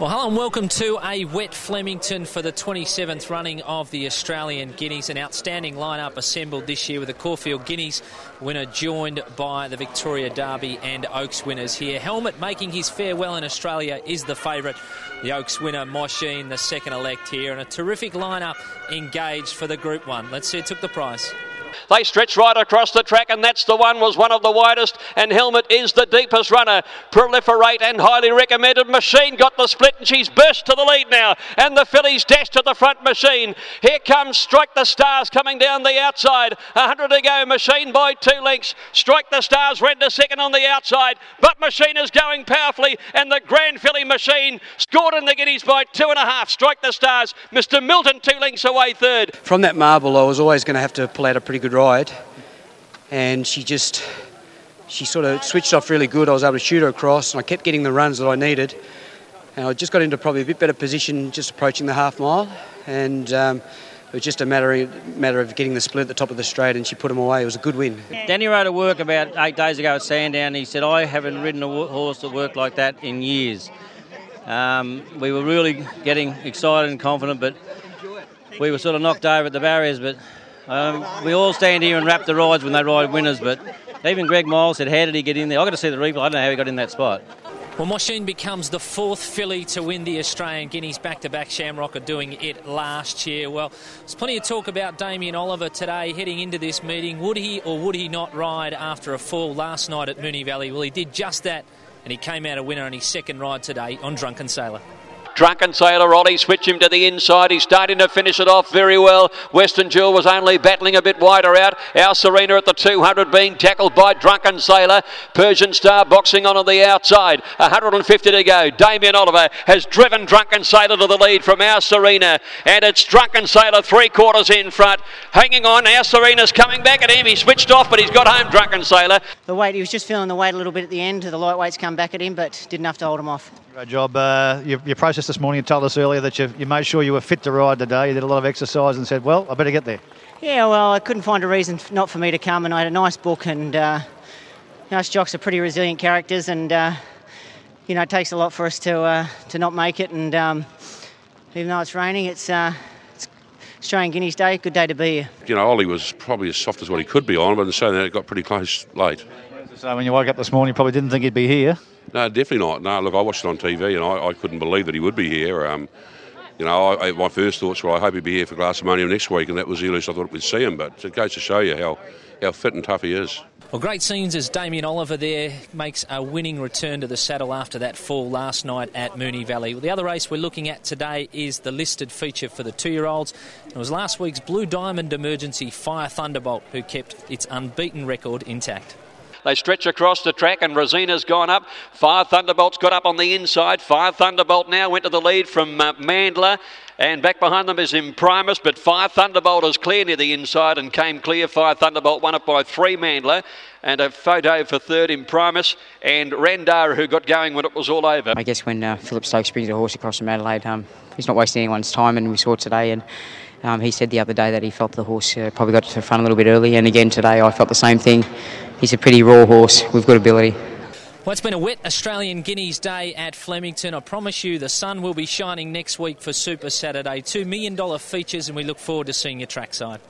Well, hello and welcome to a wet Flemington for the 27th running of the Australian Guineas. An outstanding lineup assembled this year with the Caulfield Guineas winner joined by the Victoria Derby and Oaks winners here. Helmet making his farewell in Australia is the favourite. The Oaks winner, Mosheen, the second elect here. And a terrific lineup engaged for the Group 1. Let's see who took the prize. They stretch right across the track, and that's the one, was one of the widest, and Helmet is the deepest runner. Proliferate and highly recommended. Mosheen got the split, and she's burst to the lead now, and the fillies dash to the front. Mosheen, here comes Strike the Stars coming down the outside. 100 to go, Mosheen by 2 lengths. Strike the Stars ran to second on the outside, but Mosheen is going powerfully, and the grand filly Mosheen scored in the Guineas by 2.5. Strike the Stars, Mr. Milton 2 lengths away third. From that marble, I was always going to have to pull out a pretty good ride, and she sort of switched off really good. I was able to shoot her across, and I kept getting the runs that I needed, and I just got into probably a bit better position just approaching the half mile, and it was just a matter of getting the split at the top of the straight, and she put them away. It was a good win. Danny rode a work about 8 days ago at Sandown. He said, I haven't ridden a horse that worked like that in years. We were really getting excited and confident, but we were sort of knocked over at the barriers, but we all stand here and wrap the rides when they ride winners, but even Greg Miles said, how did he get in there? I've got to see the replay. I don't know how he got in that spot. Well, Mosheen becomes the 4th filly to win the Australian Guineas back-to-back. Shamrock are doing it last year. Well, there's plenty of talk about Damien Oliver today heading into this meeting. Would he or would he not ride after a fall last night at Moonee Valley? Well, he did just that, and he came out a winner on his second ride today on Drunken Sailor. Drunken Sailor, Ollie, switch him to the inside. He's starting to finish it off very well. Western Jewel was only battling a bit wider out. Our Serena at the 200 being tackled by Drunken Sailor. Persian Star boxing on the outside. 150 to go. Damien Oliver has driven Drunken Sailor to the lead from Our Serena. And it's Drunken Sailor 3/4 in front. Hanging on, Our Serena's coming back at him. He switched off, but he's got home, Drunken Sailor. The weight, he was just feeling the weight a little bit at the end. The lightweights come back at him, but didn't have to hold him off. Great job. Your process this morning, you told us earlier that you made sure you were fit to ride today. You did a lot of exercise and said, well, I better get there. Yeah, well, I couldn't find a reason not for me to come, and I had a nice book, and us jocks are pretty resilient characters, and it takes a lot for us to not make it, and even though it's raining, it's Australian Guineas Day, good day to be here. Ollie was probably as soft as what he could be on, but so it got pretty close late. So when you woke up this morning, you probably didn't think he'd be here? No, definitely not. No, look, I watched it on TV and I couldn't believe that he would be here. My first thoughts were I hope he'd be here for Glassmania next week, and that was the earliest I thought we'd see him, but it goes to show you how fit and tough he is. Well, great scenes as Damien Oliver there makes a winning return to the saddle after that fall last night at Moonee Valley. Well, the other race we're looking at today is the listed feature for the 2-year-olds. It was last week's Blue Diamond Emergency Fire Thunderbolt who kept its unbeaten record intact. They stretch across the track, and Rosina's gone up. Fire Thunderbolt's got up on the inside. Fire Thunderbolt now went to the lead from Mandler, and back behind them is Imprimus, but Fire Thunderbolt is clear near the inside and came clear. Fire Thunderbolt won it by 3 Mandler, and a photo for third Imprimus, and Randara who got going when it was all over. I guess when Philip Stokes brings a horse across from Adelaide, he's not wasting anyone's time, and we saw it today, and he said the other day that he felt the horse probably got to the front a little bit early, and again today I felt the same thing. He's a pretty raw horse with good ability. Well, it's been a wet Australian Guineas Day at Flemington. I promise you the sun will be shining next week for Super Saturday. $2 million features, and we look forward to seeing you trackside.